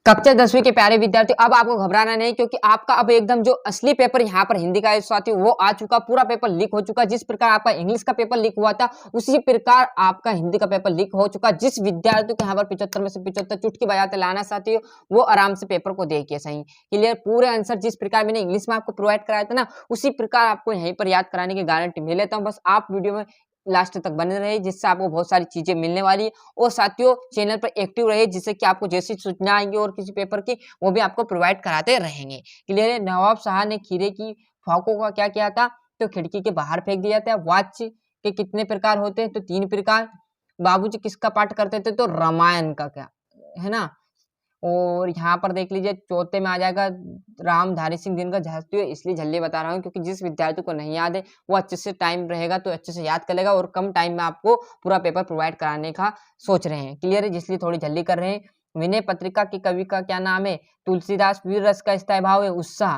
कक्षा 10वीं के प्यारे विद्यार्थी, अब आपको घबराना नहीं क्योंकि आपका अब एकदम जो असली पेपर यहाँ पर हिंदी का है साथियों वो आ चुका, पूरा पेपर लीक हो चुका। जिस प्रकार आपका इंग्लिश का पेपर लीक हुआ था उसी प्रकार आपका हिंदी का पेपर लीक हो चुका। जिस विद्यार्थी को यहाँ पर 75 में से 75 चुटकी बजाते लाना साथियों वो आराम से पेपर को देखिए सही क्लियर। पूरे आंसर जिस प्रकार मैंने इंग्लिश में आपको प्रोवाइड कराया था ना उसी प्रकार आपको यहीं पर याद कराने की गारंटी मैं लेता हूँ। बस आप वीडियो में लास्ट तक बने रहे जिससे आपको बहुत सारी चीजें मिलने वाली है। और साथियों चैनल पर एक्टिव रहे जिससे कि आपको जैसी सूचना आएंगी और किसी पेपर की वो भी आपको प्रोवाइड कराते रहेंगे क्लियर है। नवाब शाह ने खीरे की फाकों का क्या किया था तो खिड़की के बाहर फेंक दिया था। वाच्य के कितने प्रकार होते हैं तो 3 प्रकार। बाबूजी किसका पाठ करते थे तो रामायण का क्या है ना। और यहाँ पर देख लीजिए चौथे में आ जाएगा रामधारी सिंह दिनकर झांसी, इसलिए झल्ले बता रहा हूँ क्योंकि जिस विद्यार्थी को नहीं याद है वो अच्छे से टाइम रहेगा तो अच्छे से याद कर लेगा और कम टाइम में आपको पूरा पेपर प्रोवाइड कराने का सोच रहे हैं क्लियर है, जिसलिए थोड़ी जल्दी कर रहे हैं। विनय पत्रिका की कवि का क्या नाम है तुलसीदास। वीर रस का स्थायी भाव है उत्साह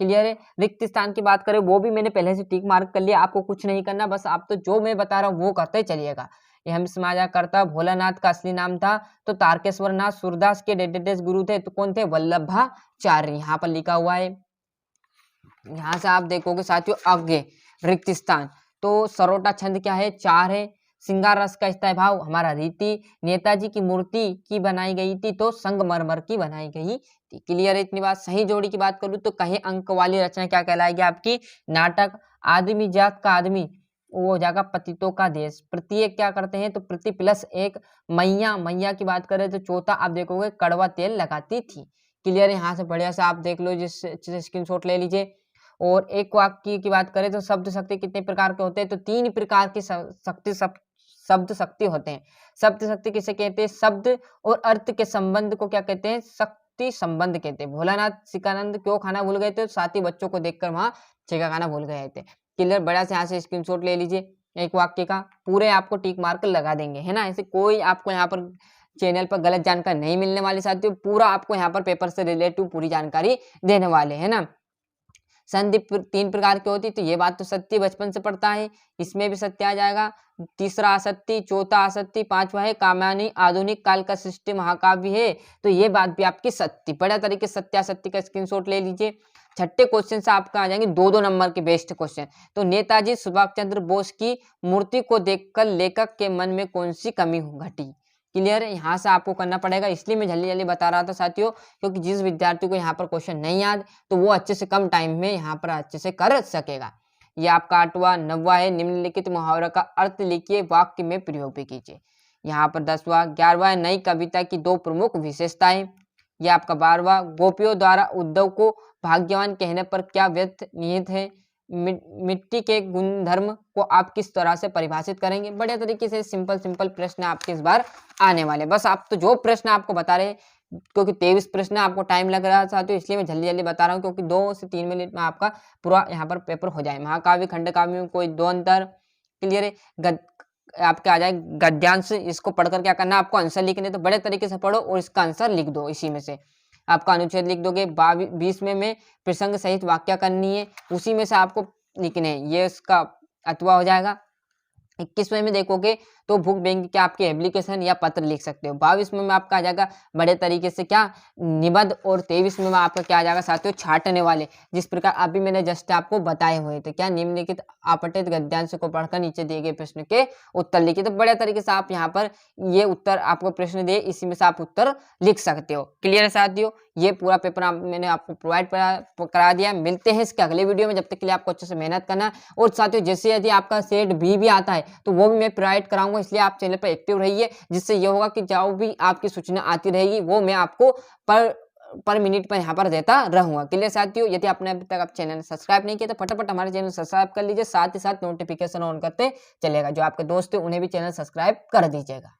क्लियर है। रिक्त स्थान की बात करें वो भी मैंने पहले से टिक मार्क कर लिया, आपको कुछ नहीं करना, बस आप तो जो मैं बता रहा हूँ वो करते चलिएगा। ये हम समाजा करता भोलानाथ का असली नाम था तो तारकेश्वर नाथ। सूरदास के डेडेडेस गुरु थे तो कौन थे वल्लभाचार्य, यहाँ पर लिखा हुआ है। यहाँ से आप देखोगे साथियों आगे रिक्त स्थान तो सरोटा छंद क्या है 4 है। सिंगार रस का स्थायी भाव हमारा रीति। नेताजी की मूर्ति की बनाई गई थी तो संगमरमर की बनाई गई थी क्लियर है इतनी बात। सही जोड़ी की बात करूं तो कहे अंक वाली रचना क्या कहलाएगी आपकी नाटक। आदमी जात का आदमी वो हो जाएगा पतितों का देश। प्रत्येक क्या करते हैं तो प्रति प्लस एक। मैया मैया की बात करें तो चौथा आप देखोगे कड़वा तेल लगाती थी क्लियर है। यहाँ से बढ़िया से आप देख लो जिस स्क्रीनशॉट ले लीजिए। और एक वाक्य की बात करें तो शब्द शक्ति कितने प्रकार के होते हैं तो 3 प्रकार की शक्ति शब्द शक्ति होते हैं। शब्द शक्ति किसे कहते हैं शब्द और अर्थ के संबंध को क्या कहते हैं शक्ति संबंध कहते हैं। भोलानाथ सिकानंद क्यों खाना भूल गए थे साथी बच्चों को देखकर वहां छेका खाना भूल गए थे क्लियर। बड़ा से यहाँ से स्क्रीनशॉट ले लीजिए एक वाक्य का, पूरे आपको टिक मार्क लगा देंगे है ना। ऐसे कोई आपको यहाँ पर चैनल पर गलत जानकारी नहीं मिलने वाली साथियों, पूरा आपको यहाँ पर पेपर से रिलेटिव पूरी जानकारी देने वाले है ना। संधि 3 प्रकार की होती तो ये बात तो सत्य बचपन से पढ़ता है, इसमें भी सत्य आ जाएगा। तीसरा असत्य, चौथा असत्य, पांचवा है कामायनी आधुनिक काल का सृष्टि महाकाव्य है तो ये बात भी आपकी सत्य। बड़ा तरीके से सत्यासत्य का स्क्रीनशॉट ले लीजिए। छठे क्वेश्चन से आपका आ जाएंगे 2-2 नंबर के बेस्ट क्वेश्चन। तो नेताजी सुभाष चंद्र बोस की मूर्ति को देखकर लेखक के मन में कौन सी कमी घटी क्लियर है। यहाँ से आपको करना पड़ेगा, इसलिए मैं जल्दी जल्दी बता रहा था साथियों क्योंकि जिस विद्यार्थी को यहाँ पर क्वेश्चन नहीं याद तो वो अच्छे से कम टाइम में यहाँ पर अच्छे से कर सकेगा। ये आपका 8वां 9वां है निम्नलिखित मुहावरा का अर्थ लिखिए वाक्य में प्रयोग भी कीजिए। यहाँ पर 10वां 11वां नई कविता की 2 प्रमुख विशेषताएं। ये आपका 12वां गोपियों द्वारा उद्धव को भाग्यवान कहने पर क्या व्यर्थ निहित है। मिट्टी के गुणधर्म को आप किस तरह से परिभाषित करेंगे। बढ़िया तरीके से सिंपल प्रश्न आपके इस बार आने वाले। बस आप तो जो प्रश्न आपको बता रहे क्योंकि 23 प्रश्न आपको टाइम लग रहा था तो इसलिए मैं जल्दी जल्दी बता रहा हूँ क्योंकि 2 से 3 मिनट में आपका पूरा यहाँ पर पेपर हो जाए। महाकाव्य खंड काव्य में कोई 2 अंतर क्लियर है। आपके आ जाए गद्यांश, इसको पढ़कर क्या करना आपको आंसर लिखने तो बड़े तरीके से पढ़ो और इसका आंसर लिख दो। इसी में से आपका अनुच्छेद लिख दोगे। 20 में प्रसंग सहित वाक्य करनी है, उसी में से आपको लिखने हैं। ये इसका अथवा हो जाएगा। 21वें में देखोगे तो बुक बैंक के आपके एप्लीकेशन या पत्र लिख सकते हो। 22वें में आपका आ जाएगा बड़े तरीके से क्या निबंध। और 23वें में आपका क्या आ जाएगा साथियों छाटने वाले, जिस प्रकार अभी मैंने जस्ट आपको बताए हुए थे क्या निम्नलिखित आपठित गद्यांश को पढ़कर नीचे दिए गए प्रश्न के उत्तर लिखिए। तो बड़े तरीके से आप यहाँ पर ये उत्तर आपको प्रश्न दिए इसी में से आप उत्तर लिख सकते हो क्लियर है साथियों। ये पूरा पेपर मैंने आपको प्रोवाइड करा दिया। मिलते हैं इसके अगले वीडियो में, जब तक के लिए आपको अच्छे से मेहनत करना। और साथियों जैसे यदि आपका सेट भी आता है तो वो भी मैं प्रोवाइड कराऊंगा, इसलिए आप चैनल पर एक्टिव रहिए जिससे ये होगा कि जो भी आपकी सूचना आती रहेगी वो मैं आपको पर मिनट पर यहाँ पर देता रहूंगा क्लियर साथियों। यदि आपने अभी तक आप चैनल सब्सक्राइब नहीं किया तो फटाफट हमारे चैनल सब्सक्राइब कर लीजिए, साथ ही साथ नोटिफिकेशन ऑन करते चलेगा। जो आपके दोस्त हैं उन्हें भी चैनल सब्सक्राइब कर दीजिएगा।